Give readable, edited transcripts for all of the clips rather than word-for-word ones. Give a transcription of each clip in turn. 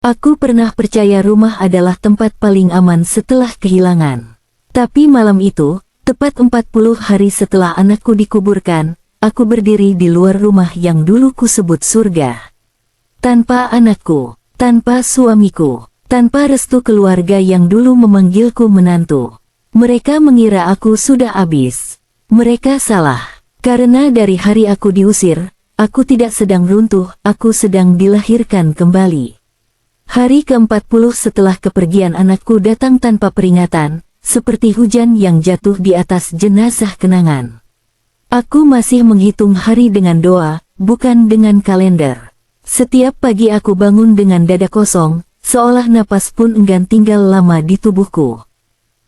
Aku pernah percaya rumah adalah tempat paling aman setelah kehilangan. Tapi malam itu, tepat 40 hari setelah anakku dikuburkan, aku berdiri di luar rumah yang dulu kusebut surga. Tanpa anakku, tanpa suamiku, tanpa restu keluarga yang dulu memanggilku menantu. Mereka mengira aku sudah habis. Mereka salah. Karena dari hari aku diusir, aku tidak sedang runtuh, aku sedang dilahirkan kembali. Hari ke-40 setelah kepergian anakku datang tanpa peringatan, seperti hujan yang jatuh di atas jenazah kenangan. Aku masih menghitung hari dengan doa, bukan dengan kalender. Setiap pagi aku bangun dengan dada kosong, seolah napas pun enggan tinggal lama di tubuhku.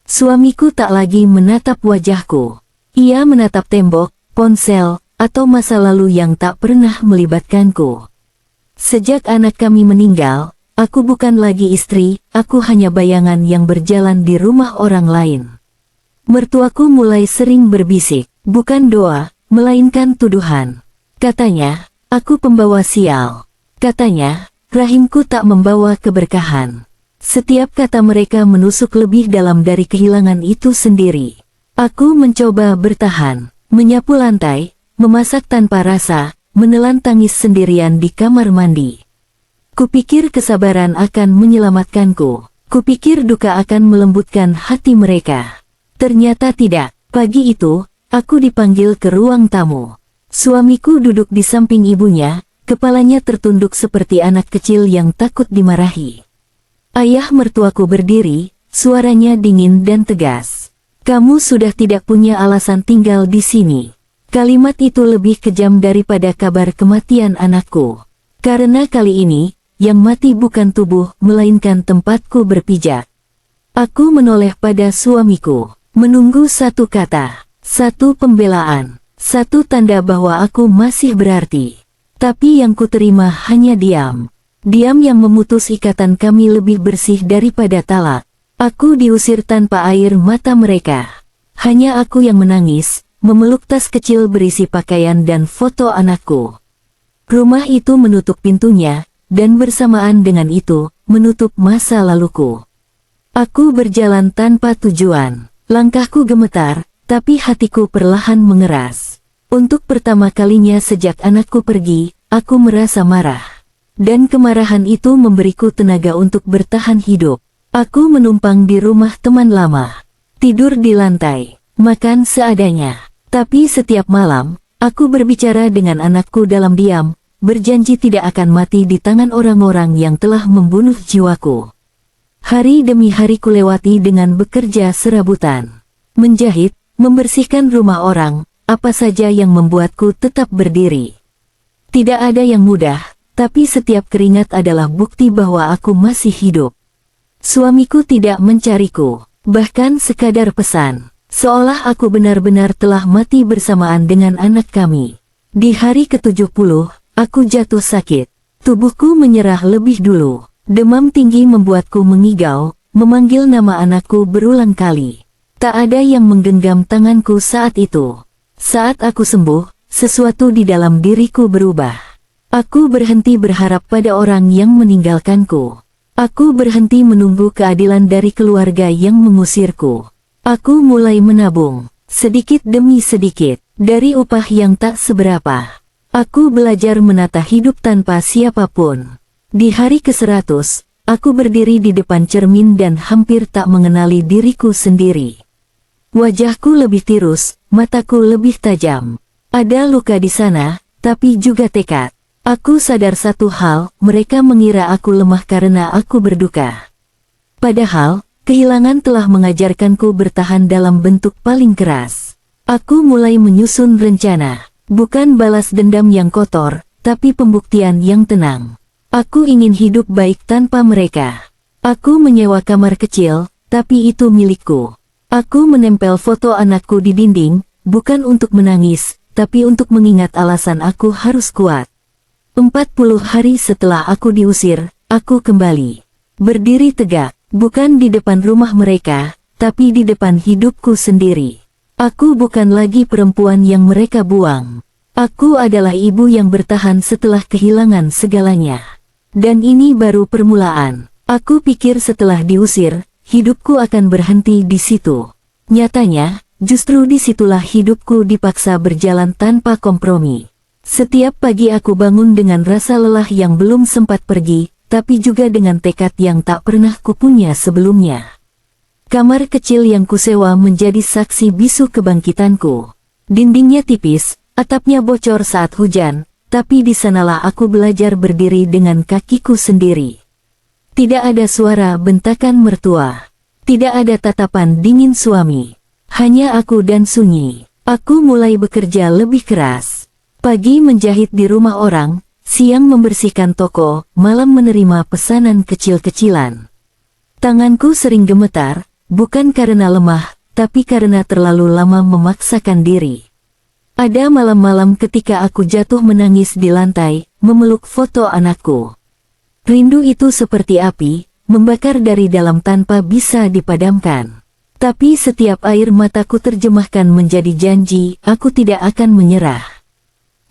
Suamiku tak lagi menatap wajahku. Ia menatap tembok, ponsel, atau masa lalu yang tak pernah melibatkanku. Sejak anak kami meninggal, aku bukan lagi istri, aku hanya bayangan yang berjalan di rumah orang lain. Mertuaku mulai sering berbisik, bukan doa, melainkan tuduhan. Katanya, aku pembawa sial. Katanya, rahimku tak membawa keberkahan. Setiap kata mereka menusuk lebih dalam dari kehilangan itu sendiri. Aku mencoba bertahan, menyapu lantai, memasak tanpa rasa, menelan tangis sendirian di kamar mandi. Kupikir kesabaran akan menyelamatkanku. Kupikir duka akan melembutkan hati mereka. Ternyata tidak. Pagi itu, aku dipanggil ke ruang tamu. Suamiku duduk di samping ibunya, kepalanya tertunduk seperti anak kecil yang takut dimarahi. Ayah mertuaku berdiri, suaranya dingin dan tegas. Kamu sudah tidak punya alasan tinggal di sini. Kalimat itu lebih kejam daripada kabar kematian anakku. Karena kali ini, yang mati bukan tubuh, melainkan tempatku berpijak. Aku menoleh pada suamiku, menunggu satu kata, satu pembelaan, satu tanda bahwa aku masih berarti. Tapi yang kuterima hanya diam. Diam yang memutus ikatan kami lebih bersih daripada talak. Aku diusir tanpa air mata mereka. Hanya aku yang menangis, memeluk tas kecil berisi pakaian dan foto anakku. Rumah itu menutup pintunya, dan bersamaan dengan itu, menutup masa laluku. Aku berjalan tanpa tujuan. Langkahku gemetar, tapi hatiku perlahan mengeras. Untuk pertama kalinya sejak anakku pergi, aku merasa marah. Dan kemarahan itu memberiku tenaga untuk bertahan hidup. Aku menumpang di rumah teman lama. Tidur di lantai, makan seadanya. Tapi setiap malam, aku berbicara dengan anakku dalam diam, berjanji tidak akan mati di tangan orang-orang yang telah membunuh jiwaku. Hari demi hari kulewati dengan bekerja serabutan. Menjahit, membersihkan rumah orang, apa saja yang membuatku tetap berdiri. Tidak ada yang mudah, tapi setiap keringat adalah bukti bahwa aku masih hidup. Suamiku tidak mencariku, bahkan sekadar pesan, seolah aku benar-benar telah mati bersamaan dengan anak kami. Di hari ke-70, aku jatuh sakit. Tubuhku menyerah lebih dulu. Demam tinggi membuatku mengigau, memanggil nama anakku berulang kali. Tak ada yang menggenggam tanganku saat itu. Saat aku sembuh, sesuatu di dalam diriku berubah. Aku berhenti berharap pada orang yang meninggalkanku. Aku berhenti menunggu keadilan dari keluarga yang mengusirku. Aku mulai menabung, sedikit demi sedikit, dari upah yang tak seberapa. Aku belajar menata hidup tanpa siapapun. Di hari ke-100, aku berdiri di depan cermin dan hampir tak mengenali diriku sendiri. Wajahku lebih tirus, mataku lebih tajam. Ada luka di sana, tapi juga tekad. Aku sadar satu hal, mereka mengira aku lemah karena aku berduka. Padahal, kehilangan telah mengajarkanku bertahan dalam bentuk paling keras. Aku mulai menyusun rencana, bukan balas dendam yang kotor, tapi pembuktian yang tenang. Aku ingin hidup baik tanpa mereka. Aku menyewa kamar kecil, tapi itu milikku. Aku menempel foto anakku di dinding, bukan untuk menangis, tapi untuk mengingat alasan aku harus kuat. 40 hari setelah aku diusir, aku kembali. Berdiri tegak, bukan di depan rumah mereka, tapi di depan hidupku sendiri. Aku bukan lagi perempuan yang mereka buang. Aku adalah ibu yang bertahan setelah kehilangan segalanya. Dan ini baru permulaan. Aku pikir setelah diusir, hidupku akan berhenti di situ. Nyatanya, justru disitulah hidupku dipaksa berjalan tanpa kompromi. Setiap pagi aku bangun dengan rasa lelah yang belum sempat pergi, tapi juga dengan tekad yang tak pernah kupunya sebelumnya. Kamar kecil yang kusewa menjadi saksi bisu kebangkitanku. Dindingnya tipis, atapnya bocor saat hujan, tapi di sanalah aku belajar berdiri dengan kakiku sendiri. Tidak ada suara bentakan mertua. Tidak ada tatapan dingin suami. Hanya aku dan sunyi. Aku mulai bekerja lebih keras. Pagi menjahit di rumah orang, siang membersihkan toko, malam menerima pesanan kecil-kecilan. Tanganku sering gemetar, bukan karena lemah, tapi karena terlalu lama memaksakan diri. Ada malam-malam ketika aku jatuh menangis di lantai, memeluk foto anakku. Rindu itu seperti api, membakar dari dalam tanpa bisa dipadamkan. Tapi setiap air mataku terjemahkan menjadi janji, aku tidak akan menyerah.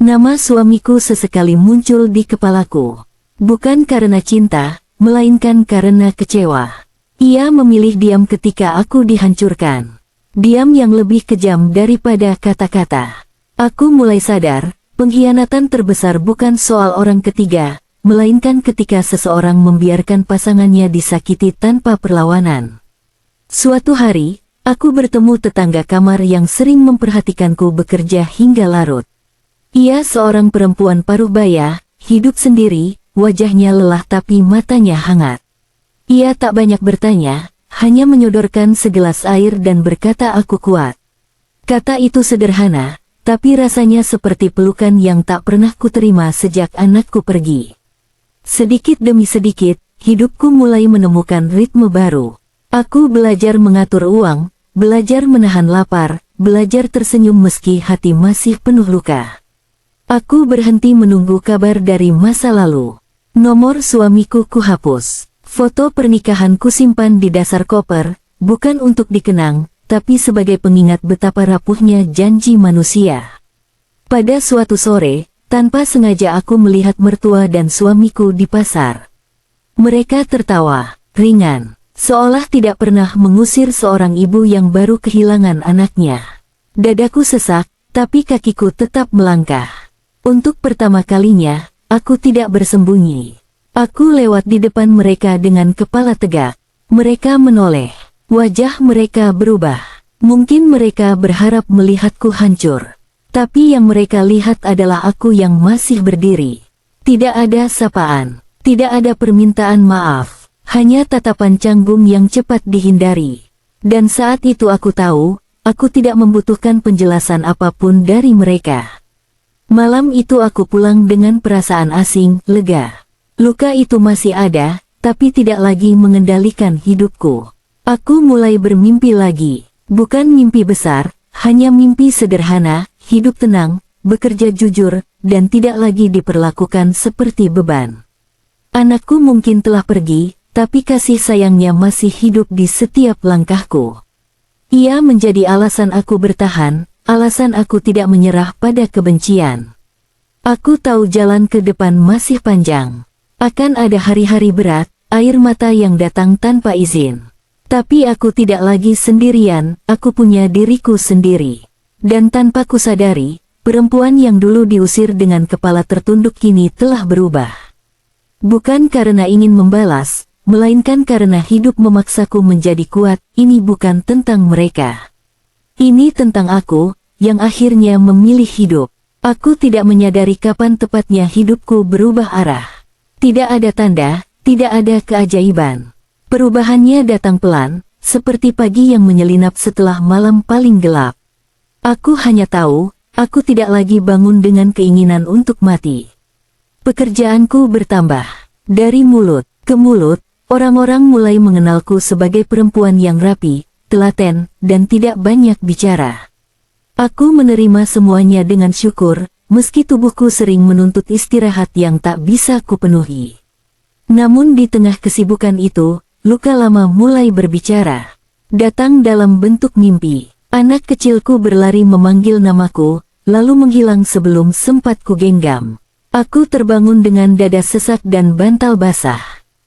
Nama suamiku sesekali muncul di kepalaku. Bukan karena cinta, melainkan karena kecewa. Ia memilih diam ketika aku dihancurkan. Diam yang lebih kejam daripada kata-kata. Aku mulai sadar, pengkhianatan terbesar bukan soal orang ketiga, melainkan ketika seseorang membiarkan pasangannya disakiti tanpa perlawanan. Suatu hari, aku bertemu tetangga kamar yang sering memperhatikanku bekerja hingga larut. Ia seorang perempuan paruh baya, hidup sendiri, wajahnya lelah tapi matanya hangat. Ia tak banyak bertanya, hanya menyodorkan segelas air dan berkata aku kuat. Kata itu sederhana, tapi rasanya seperti pelukan yang tak pernah kuterima sejak anakku pergi. Sedikit demi sedikit, hidupku mulai menemukan ritme baru. Aku belajar mengatur uang, belajar menahan lapar, belajar tersenyum meski hati masih penuh luka. Aku berhenti menunggu kabar dari masa lalu. Nomor suamiku kuhapus. Foto pernikahan kusimpan di dasar koper, bukan untuk dikenang, tapi sebagai pengingat betapa rapuhnya janji manusia. Pada suatu sore, tanpa sengaja aku melihat mertua dan suamiku di pasar. Mereka tertawa, ringan, seolah tidak pernah mengusir seorang ibu yang baru kehilangan anaknya. Dadaku sesak, tapi kakiku tetap melangkah. Untuk pertama kalinya, aku tidak bersembunyi. Aku lewat di depan mereka dengan kepala tegak. Mereka menoleh. Wajah mereka berubah. Mungkin mereka berharap melihatku hancur. Tapi yang mereka lihat adalah aku yang masih berdiri. Tidak ada sapaan. Tidak ada permintaan maaf. Hanya tatapan canggung yang cepat dihindari. Dan saat itu aku tahu, aku tidak membutuhkan penjelasan apapun dari mereka. Malam itu aku pulang dengan perasaan asing, lega. Luka itu masih ada, tapi tidak lagi mengendalikan hidupku. Aku mulai bermimpi lagi. Bukan mimpi besar, hanya mimpi sederhana, hidup tenang, bekerja jujur, dan tidak lagi diperlakukan seperti beban. Anakku mungkin telah pergi, tapi kasih sayangnya masih hidup di setiap langkahku. Ia menjadi alasan aku bertahan, alasan aku tidak menyerah pada kebencian. Aku tahu jalan ke depan masih panjang. Akan ada hari-hari berat, air mata yang datang tanpa izin. Tapi aku tidak lagi sendirian, aku punya diriku sendiri. Dan tanpa kusadari, perempuan yang dulu diusir dengan kepala tertunduk kini telah berubah. Bukan karena ingin membalas, melainkan karena hidup memaksaku menjadi kuat. Ini bukan tentang mereka. Ini tentang aku, yang akhirnya memilih hidup. Aku tidak menyadari kapan tepatnya hidupku berubah arah. Tidak ada tanda, tidak ada keajaiban. Perubahannya datang pelan, seperti pagi yang menyelinap setelah malam paling gelap. Aku hanya tahu, aku tidak lagi bangun dengan keinginan untuk mati. Pekerjaanku bertambah. Dari mulut ke mulut, orang-orang mulai mengenalku sebagai perempuan yang rapi, telaten, dan tidak banyak bicara. Aku menerima semuanya dengan syukur, meski tubuhku sering menuntut istirahat yang tak bisa kupenuhi. Namun di tengah kesibukan itu, luka lama mulai berbicara. Datang dalam bentuk mimpi. Anak kecilku berlari memanggil namaku, lalu menghilang sebelum sempat kugenggam. Aku terbangun dengan dada sesak dan bantal basah.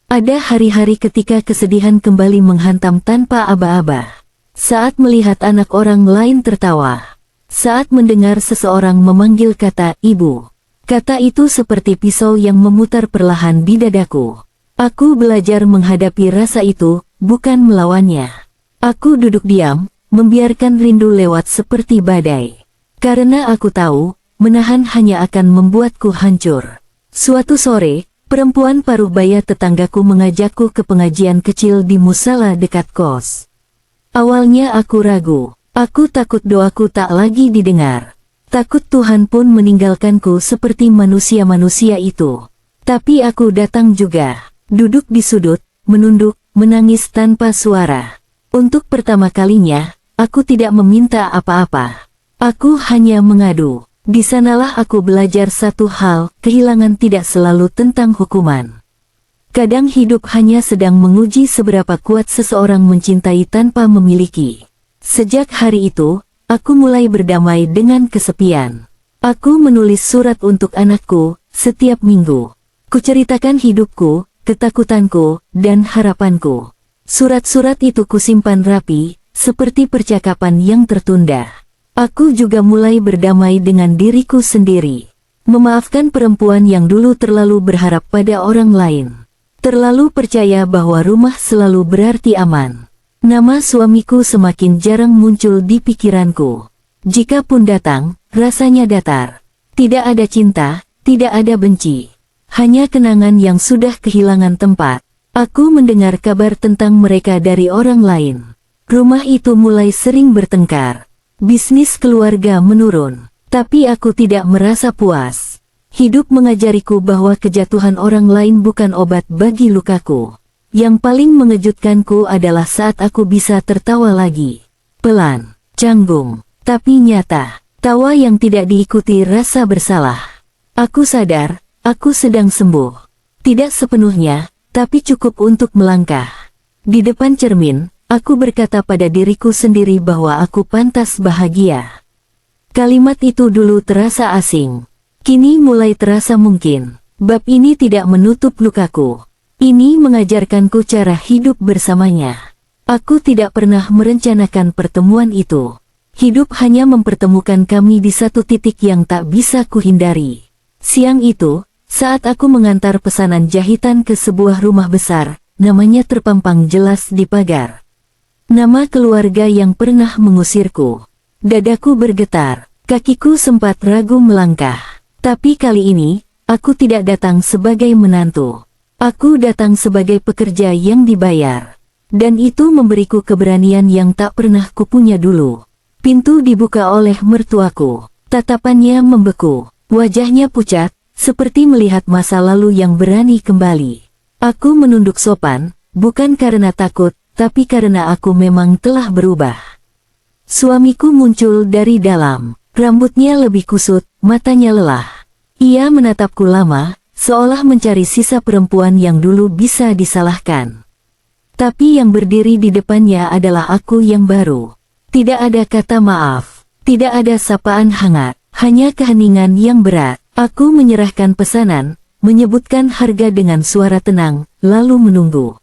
Ada hari-hari ketika kesedihan kembali menghantam tanpa aba-aba. Saat melihat anak orang lain tertawa. Saat mendengar seseorang memanggil kata ibu. Kata itu seperti pisau yang memutar perlahan di dadaku. Aku belajar menghadapi rasa itu, bukan melawannya. Aku duduk diam, membiarkan rindu lewat seperti badai. Karena aku tahu, menahan hanya akan membuatku hancur. Suatu sore, perempuan paruh baya tetanggaku mengajakku ke pengajian kecil di musala dekat kos. Awalnya aku ragu, aku takut doaku tak lagi didengar. Takut Tuhan pun meninggalkanku seperti manusia-manusia itu. Tapi aku datang juga, duduk di sudut, menunduk, menangis tanpa suara. Untuk pertama kalinya, aku tidak meminta apa-apa. Aku hanya mengadu. Di sanalah aku belajar satu hal, kehilangan tidak selalu tentang hukuman. Kadang hidup hanya sedang menguji seberapa kuat seseorang mencintai tanpa memiliki. Sejak hari itu, aku mulai berdamai dengan kesepian. Aku menulis surat untuk anakku, setiap minggu. Kuceritakan hidupku, ketakutanku, dan harapanku. Surat-surat itu kusimpan rapi, seperti percakapan yang tertunda. Aku juga mulai berdamai dengan diriku sendiri. Memaafkan perempuan yang dulu terlalu berharap pada orang lain. Terlalu percaya bahwa rumah selalu berarti aman. Nama suamiku semakin jarang muncul di pikiranku. Jika pun datang, rasanya datar. Tidak ada cinta, tidak ada benci. Hanya kenangan yang sudah kehilangan tempat. Aku mendengar kabar tentang mereka dari orang lain. Rumah itu mulai sering bertengkar. Bisnis keluarga menurun, tapi aku tidak merasa puas. Hidup mengajariku bahwa kejatuhan orang lain bukan obat bagi lukaku. Yang paling mengejutkanku adalah saat aku bisa tertawa lagi. Pelan, canggung, tapi nyata. Tawa yang tidak diikuti rasa bersalah. Aku sadar, aku sedang sembuh. Tidak sepenuhnya, tapi cukup untuk melangkah. Di depan cermin, aku berkata pada diriku sendiri bahwa aku pantas bahagia. Kalimat itu dulu terasa asing. Kini mulai terasa mungkin. Bab ini tidak menutup lukaku. Ini mengajarkanku cara hidup bersamanya. Aku tidak pernah merencanakan pertemuan itu. Hidup hanya mempertemukan kami di satu titik yang tak bisa kuhindari. Siang itu, saat aku mengantar pesanan jahitan ke sebuah rumah besar, namanya terpampang jelas di pagar. Nama keluarga yang pernah mengusirku. Dadaku bergetar, kakiku sempat ragu melangkah. Tapi kali ini, aku tidak datang sebagai menantu. Aku datang sebagai pekerja yang dibayar. Dan itu memberiku keberanian yang tak pernah kupunya dulu. Pintu dibuka oleh mertuaku. Tatapannya membeku, wajahnya pucat, seperti melihat masa lalu yang berani kembali. Aku menunduk sopan, bukan karena takut, tapi karena aku memang telah berubah. Suamiku muncul dari dalam. Rambutnya lebih kusut, matanya lelah. Ia menatapku lama, seolah mencari sisa perempuan yang dulu bisa disalahkan. Tapi yang berdiri di depannya adalah aku yang baru. Tidak ada kata maaf, tidak ada sapaan hangat, hanya keheningan yang berat. Aku menyerahkan pesanan, menyebutkan harga dengan suara tenang, lalu menunggu.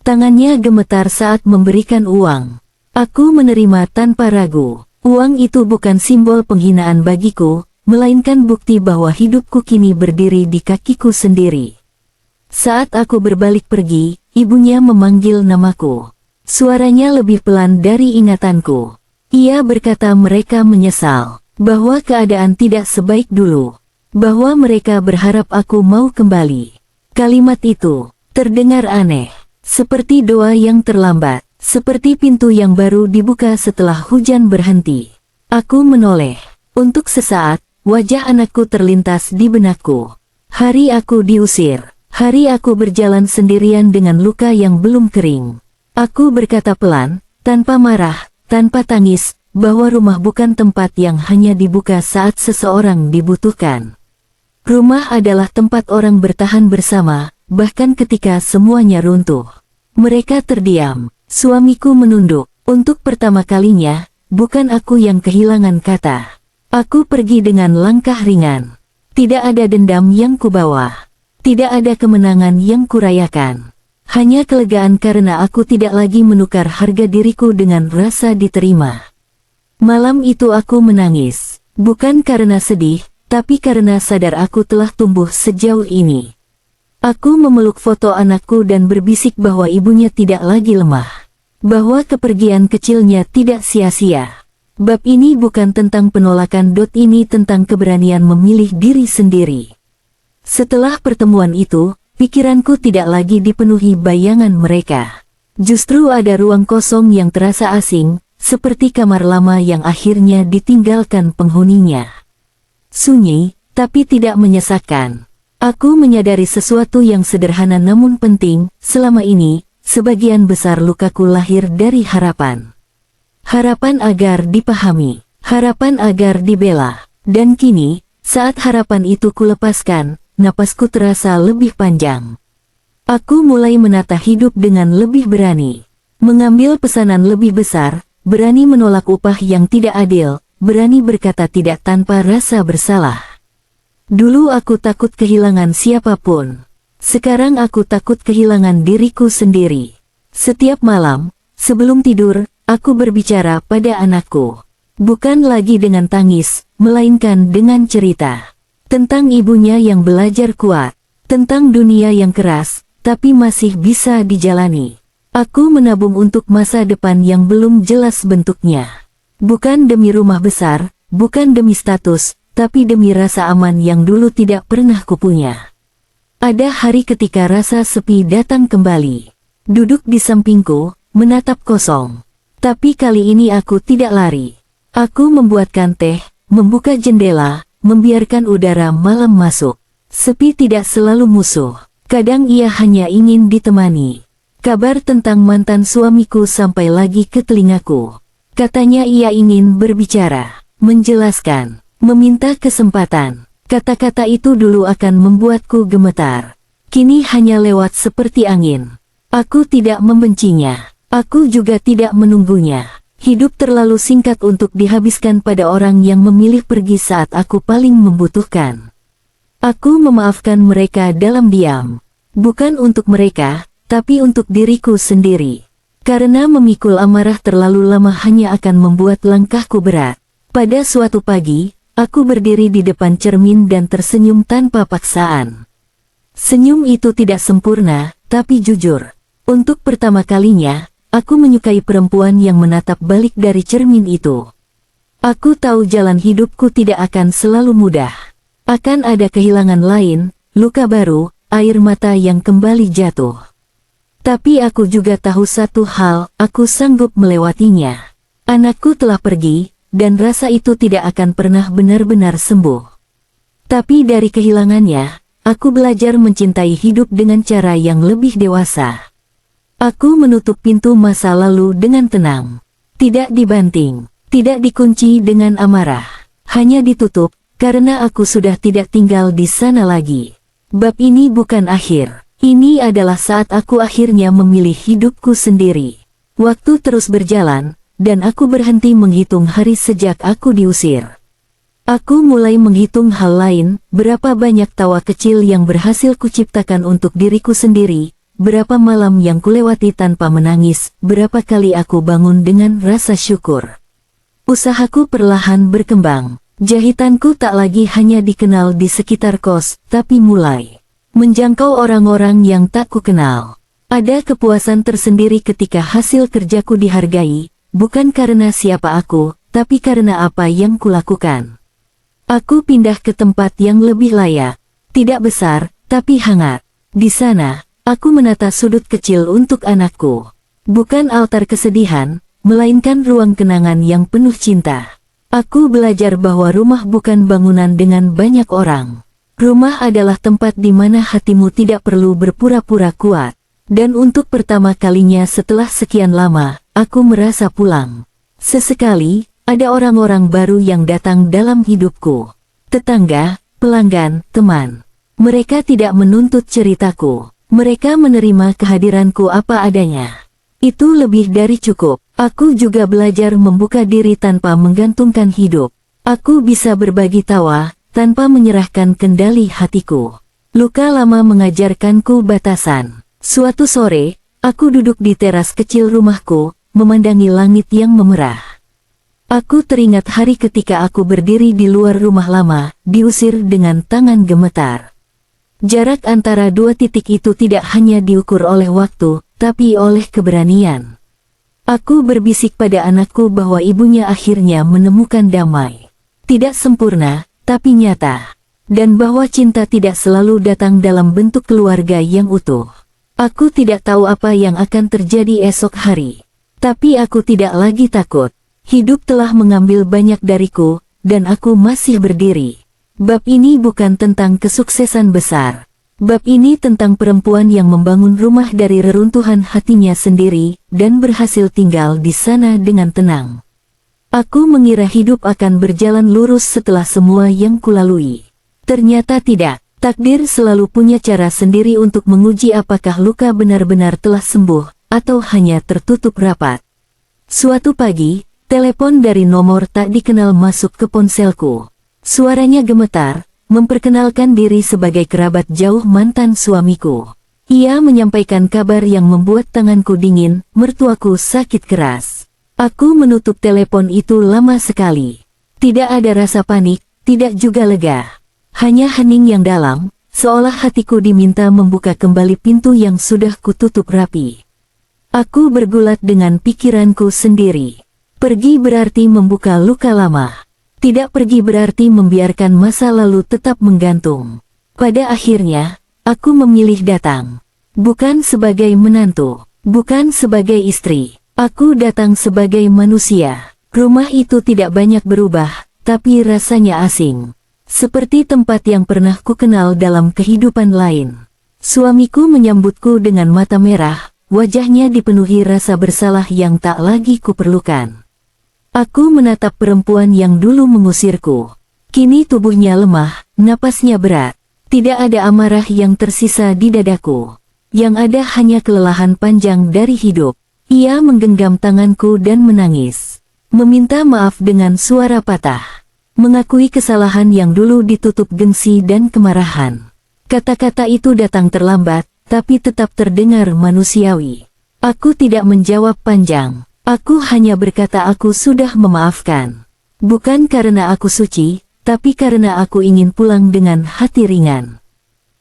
Tangannya gemetar saat memberikan uang. Aku menerima tanpa ragu. Uang itu bukan simbol penghinaan bagiku, melainkan bukti bahwa hidupku kini berdiri di kakiku sendiri. Saat aku berbalik pergi, ibunya memanggil namaku. Suaranya lebih pelan dari ingatanku. Ia berkata mereka menyesal, bahwa keadaan tidak sebaik dulu, bahwa mereka berharap aku mau kembali. Kalimat itu terdengar aneh. Seperti doa yang terlambat, seperti pintu yang baru dibuka setelah hujan berhenti. Aku menoleh. Untuk sesaat, wajah anakku terlintas di benakku. Hari aku diusir, hari aku berjalan sendirian dengan luka yang belum kering. Aku berkata pelan, tanpa marah, tanpa tangis, bahwa rumah bukan tempat yang hanya dibuka saat seseorang dibutuhkan. Rumah adalah tempat orang bertahan bersama, bahkan ketika semuanya runtuh. Mereka terdiam, suamiku menunduk. Untuk pertama kalinya, bukan aku yang kehilangan kata. Aku pergi dengan langkah ringan. Tidak ada dendam yang kubawa. Tidak ada kemenangan yang kurayakan. Hanya kelegaan karena aku tidak lagi menukar harga diriku dengan rasa diterima. Malam itu aku menangis. Bukan karena sedih, tapi karena sadar aku telah tumbuh sejauh ini. Aku memeluk foto anakku dan berbisik bahwa ibunya tidak lagi lemah. Bahwa kepergian kecilnya tidak sia-sia. Bab ini bukan tentang penolakan. Ini tentang keberanian memilih diri sendiri. Setelah pertemuan itu, pikiranku tidak lagi dipenuhi bayangan mereka. Justru ada ruang kosong yang terasa asing, seperti kamar lama yang akhirnya ditinggalkan penghuninya. Sunyi, tapi tidak menyesakkan. Aku menyadari sesuatu yang sederhana namun penting. Selama ini, sebagian besar lukaku lahir dari harapan. Harapan agar dipahami, harapan agar dibela. Dan kini, saat harapan itu kulepaskan, napasku terasa lebih panjang. Aku mulai menata hidup dengan lebih berani. Mengambil pesanan lebih besar, berani menolak upah yang tidak adil, berani berkata tidak tanpa rasa bersalah. Dulu aku takut kehilangan siapapun. Sekarang aku takut kehilangan diriku sendiri. Setiap malam, sebelum tidur, aku berbicara pada anakku. Bukan lagi dengan tangis, melainkan dengan cerita. Tentang ibunya yang belajar kuat, tentang dunia yang keras, tapi masih bisa dijalani. Aku menabung untuk masa depan yang belum jelas bentuknya. Bukan demi rumah besar, bukan demi status, tapi demi rasa aman yang dulu tidak pernah kupunya. Ada hari ketika rasa sepi datang kembali. Duduk di sampingku, menatap kosong. Tapi kali ini aku tidak lari. Aku membuatkan teh, membuka jendela, membiarkan udara malam masuk. Sepi tidak selalu musuh. Kadang ia hanya ingin ditemani. Kabar tentang mantan suamiku sampai lagi ke telingaku. Katanya ia ingin berbicara, menjelaskan, meminta kesempatan. Kata-kata itu dulu akan membuatku gemetar. Kini hanya lewat seperti angin. Aku tidak membencinya. Aku juga tidak menunggunya. Hidup terlalu singkat untuk dihabiskan pada orang yang memilih pergi saat aku paling membutuhkan. Aku memaafkan mereka dalam diam. Bukan untuk mereka, tapi untuk diriku sendiri. Karena memikul amarah terlalu lama hanya akan membuat langkahku berat. Pada suatu pagi, aku berdiri di depan cermin dan tersenyum tanpa paksaan. Senyum itu tidak sempurna, tapi jujur. Untuk pertama kalinya, aku menyukai perempuan yang menatap balik dari cermin itu. Aku tahu jalan hidupku tidak akan selalu mudah. Akan ada kehilangan lain, luka baru, air mata yang kembali jatuh. Tapi aku juga tahu satu hal, aku sanggup melewatinya. Anakku telah pergi, dan rasa itu tidak akan pernah benar-benar sembuh. Tapi dari kehilangannya, aku belajar mencintai hidup dengan cara yang lebih dewasa. Aku menutup pintu masa lalu dengan tenang. Tidak dibanting, tidak dikunci dengan amarah. Hanya ditutup, karena aku sudah tidak tinggal di sana lagi. Bab ini bukan akhir. Ini adalah saat aku akhirnya memilih hidupku sendiri. Waktu terus berjalan, dan aku berhenti menghitung hari sejak aku diusir. Aku mulai menghitung hal lain, berapa banyak tawa kecil yang berhasil kuciptakan untuk diriku sendiri, berapa malam yang kulewati tanpa menangis, berapa kali aku bangun dengan rasa syukur. Usahaku perlahan berkembang. Jahitanku tak lagi hanya dikenal di sekitar kos, tapi mulai menjangkau orang-orang yang tak kukenal. Ada kepuasan tersendiri ketika hasil kerjaku dihargai, bukan karena siapa aku, tapi karena apa yang kulakukan. Aku pindah ke tempat yang lebih layak, tidak besar, tapi hangat. Di sana, aku menata sudut kecil untuk anakku. Bukan altar kesedihan, melainkan ruang kenangan yang penuh cinta. Aku belajar bahwa rumah bukan bangunan dengan banyak orang. Rumah adalah tempat di mana hatimu tidak perlu berpura-pura kuat. Dan untuk pertama kalinya setelah sekian lama, aku merasa pulang. Sesekali, ada orang-orang baru yang datang dalam hidupku. Tetangga, pelanggan, teman. Mereka tidak menuntut ceritaku. Mereka menerima kehadiranku apa adanya. Itu lebih dari cukup. Aku juga belajar membuka diri tanpa menggantungkan hidup. Aku bisa berbagi tawa, tanpa menyerahkan kendali hatiku. Luka lama mengajarkanku batasan. Suatu sore, aku duduk di teras kecil rumahku, memandangi langit yang memerah. Aku teringat hari ketika aku berdiri di luar rumah lama, diusir dengan tangan gemetar. Jarak antara dua titik itu tidak hanya diukur oleh waktu, tapi oleh keberanian. Aku berbisik pada anakku bahwa ibunya akhirnya menemukan damai. Tidak sempurna, tapi nyata. Dan bahwa cinta tidak selalu datang dalam bentuk keluarga yang utuh. Aku tidak tahu apa yang akan terjadi esok hari. Tapi aku tidak lagi takut. Hidup telah mengambil banyak dariku, dan aku masih berdiri. Bab ini bukan tentang kesuksesan besar. Bab ini tentang perempuan yang membangun rumah dari reruntuhan hatinya sendiri, dan berhasil tinggal di sana dengan tenang. Aku mengira hidup akan berjalan lurus setelah semua yang kulalui. Ternyata tidak. Takdir selalu punya cara sendiri untuk menguji apakah luka benar-benar telah sembuh, atau hanya tertutup rapat. Suatu pagi, telepon dari nomor tak dikenal masuk ke ponselku. Suaranya gemetar, memperkenalkan diri sebagai kerabat jauh mantan suamiku. Ia menyampaikan kabar yang membuat tanganku dingin, mertuaku sakit keras. Aku menutup telepon itu lama sekali. Tidak ada rasa panik, tidak juga lega. Hanya hening yang dalam, seolah hatiku diminta membuka kembali pintu yang sudah kututup rapi. Aku bergulat dengan pikiranku sendiri. Pergi berarti membuka luka lama. Tidak pergi berarti membiarkan masa lalu tetap menggantung. Pada akhirnya, aku memilih datang. Bukan sebagai menantu, bukan sebagai istri. Aku datang sebagai manusia. Rumah itu tidak banyak berubah, tapi rasanya asing. Seperti tempat yang pernah kukenal dalam kehidupan lain. Suamiku menyambutku dengan mata merah, wajahnya dipenuhi rasa bersalah yang tak lagi kuperlukan. Aku menatap perempuan yang dulu mengusirku. Kini tubuhnya lemah, napasnya berat. Tidak ada amarah yang tersisa di dadaku. Yang ada hanya kelelahan panjang dari hidup. Ia menggenggam tanganku dan menangis. Meminta maaf dengan suara patah. Mengakui kesalahan yang dulu ditutup gengsi dan kemarahan. Kata-kata itu datang terlambat, tapi tetap terdengar manusiawi. Aku tidak menjawab panjang. Aku hanya berkata aku sudah memaafkan. Bukan karena aku suci, tapi karena aku ingin pulang dengan hati ringan.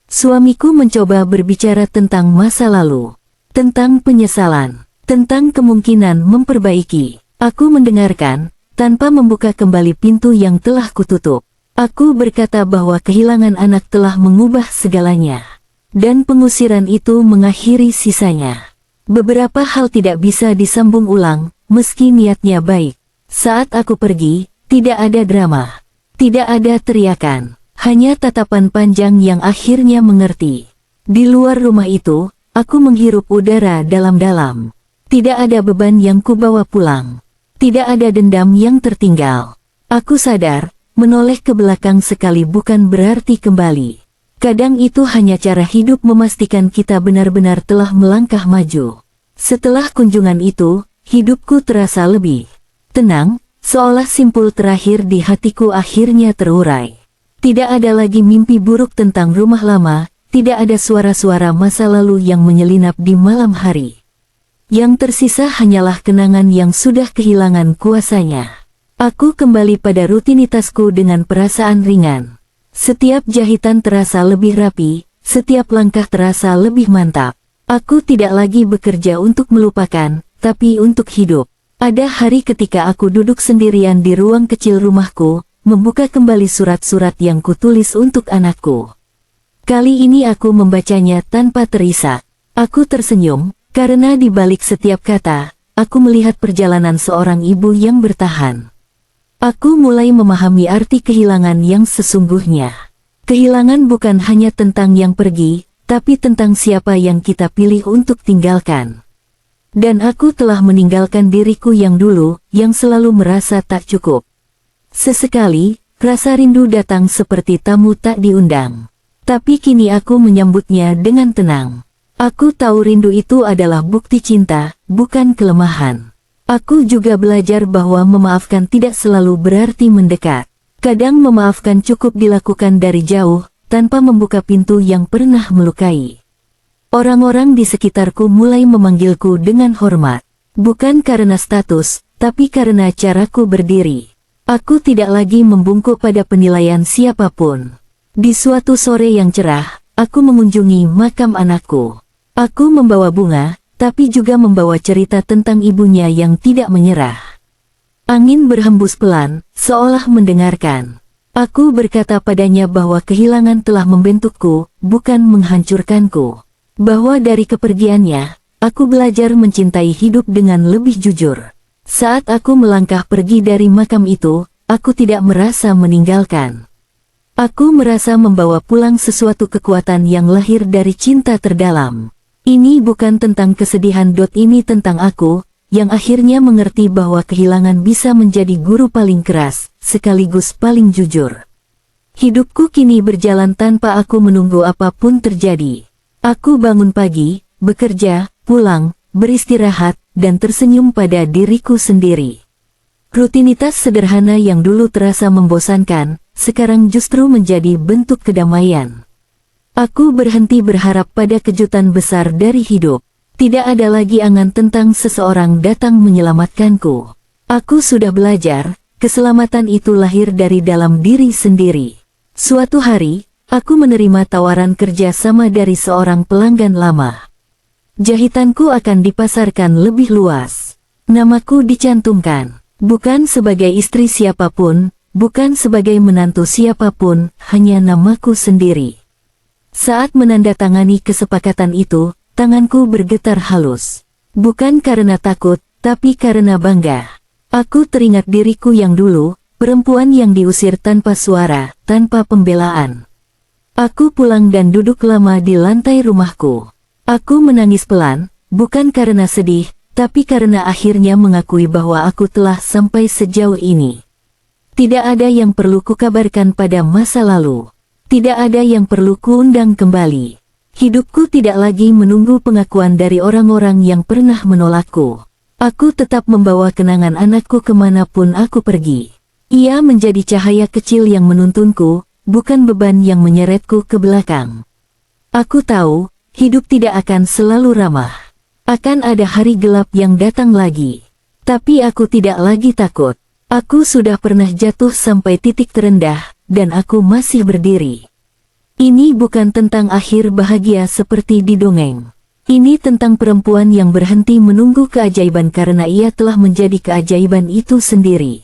Suamiku mencoba berbicara tentang masa lalu. Tentang penyesalan. Tentang kemungkinan memperbaiki. Aku mendengarkan, tanpa membuka kembali pintu yang telah kututup. Aku berkata bahwa kehilangan anak telah mengubah segalanya. Dan pengusiran itu mengakhiri sisanya. Beberapa hal tidak bisa disambung ulang, meski niatnya baik. Saat aku pergi, tidak ada drama. Tidak ada teriakan. Hanya tatapan panjang yang akhirnya mengerti. Di luar rumah itu, aku menghirup udara dalam-dalam. Tidak ada beban yang kubawa pulang. Tidak ada dendam yang tertinggal. Aku sadar, menoleh ke belakang sekali bukan berarti kembali. Kadang itu hanya cara hidup memastikan kita benar-benar telah melangkah maju. Setelah kunjungan itu, hidupku terasa lebih tenang, seolah simpul terakhir di hatiku akhirnya terurai. Tidak ada lagi mimpi buruk tentang rumah lama, tidak ada suara-suara masa lalu yang menyelinap di malam hari. Yang tersisa hanyalah kenangan yang sudah kehilangan kuasanya. Aku kembali pada rutinitasku dengan perasaan ringan. Setiap jahitan terasa lebih rapi, setiap langkah terasa lebih mantap. Aku tidak lagi bekerja untuk melupakan, tapi untuk hidup. Ada hari ketika aku duduk sendirian di ruang kecil rumahku, membuka kembali surat-surat yang kutulis untuk anakku. Kali ini aku membacanya tanpa terisak. Aku tersenyum. Karena di balik setiap kata, aku melihat perjalanan seorang ibu yang bertahan. Aku mulai memahami arti kehilangan yang sesungguhnya. Kehilangan bukan hanya tentang yang pergi, tapi tentang siapa yang kita pilih untuk tinggalkan. Dan aku telah meninggalkan diriku yang dulu, yang selalu merasa tak cukup. Sesekali, rasa rindu datang seperti tamu tak diundang. Tapi kini aku menyambutnya dengan tenang. Aku tahu rindu itu adalah bukti cinta, bukan kelemahan. Aku juga belajar bahwa memaafkan tidak selalu berarti mendekat. Kadang memaafkan cukup dilakukan dari jauh, tanpa membuka pintu yang pernah melukai. Orang-orang di sekitarku mulai memanggilku dengan hormat. Bukan karena status, tapi karena caraku berdiri. Aku tidak lagi membungkuk pada penilaian siapapun. Di suatu sore yang cerah, aku mengunjungi makam anakku. Aku membawa bunga, tapi juga membawa cerita tentang ibunya yang tidak menyerah. Angin berhembus pelan, seolah mendengarkan. Aku berkata padanya bahwa kehilangan telah membentukku, bukan menghancurkanku. Bahwa dari kepergiannya, aku belajar mencintai hidup dengan lebih jujur. Saat aku melangkah pergi dari makam itu, aku tidak merasa meninggalkan. Aku merasa membawa pulang sesuatu kekuatan yang lahir dari cinta terdalam. Ini bukan tentang kesedihan. Ini tentang aku, yang akhirnya mengerti bahwa kehilangan bisa menjadi guru paling keras, sekaligus paling jujur. Hidupku kini berjalan tanpa aku menunggu apapun terjadi. Aku bangun pagi, bekerja, pulang, beristirahat, dan tersenyum pada diriku sendiri. Rutinitas sederhana yang dulu terasa membosankan, sekarang justru menjadi bentuk kedamaian. Aku berhenti berharap pada kejutan besar dari hidup. Tidak ada lagi angan tentang seseorang datang menyelamatkanku. Aku sudah belajar, keselamatan itu lahir dari dalam diri sendiri. Suatu hari, aku menerima tawaran kerja sama dari seorang pelanggan lama. Jahitanku akan dipasarkan lebih luas. Namaku dicantumkan, bukan sebagai istri siapapun, bukan sebagai menantu siapapun, hanya namaku sendiri. Saat menandatangani kesepakatan itu, tanganku bergetar halus. Bukan karena takut, tapi karena bangga. Aku teringat diriku yang dulu, perempuan yang diusir tanpa suara, tanpa pembelaan. Aku pulang dan duduk lama di lantai rumahku. Aku menangis pelan, bukan karena sedih, tapi karena akhirnya mengakui bahwa aku telah sampai sejauh ini. Tidak ada yang perlu kukabarkan pada masa lalu. Tidak ada yang perlu kuundang kembali. Hidupku tidak lagi menunggu pengakuan dari orang-orang yang pernah menolakku. Aku tetap membawa kenangan anakku kemanapun aku pergi. Ia menjadi cahaya kecil yang menuntunku, bukan beban yang menyeretku ke belakang. Aku tahu, hidup tidak akan selalu ramah. Akan ada hari gelap yang datang lagi. Tapi aku tidak lagi takut. Aku sudah pernah jatuh sampai titik terendah, dan aku masih berdiri. Ini bukan tentang akhir bahagia seperti di dongeng. Ini tentang perempuan yang berhenti menunggu keajaiban karena ia telah menjadi keajaiban itu sendiri.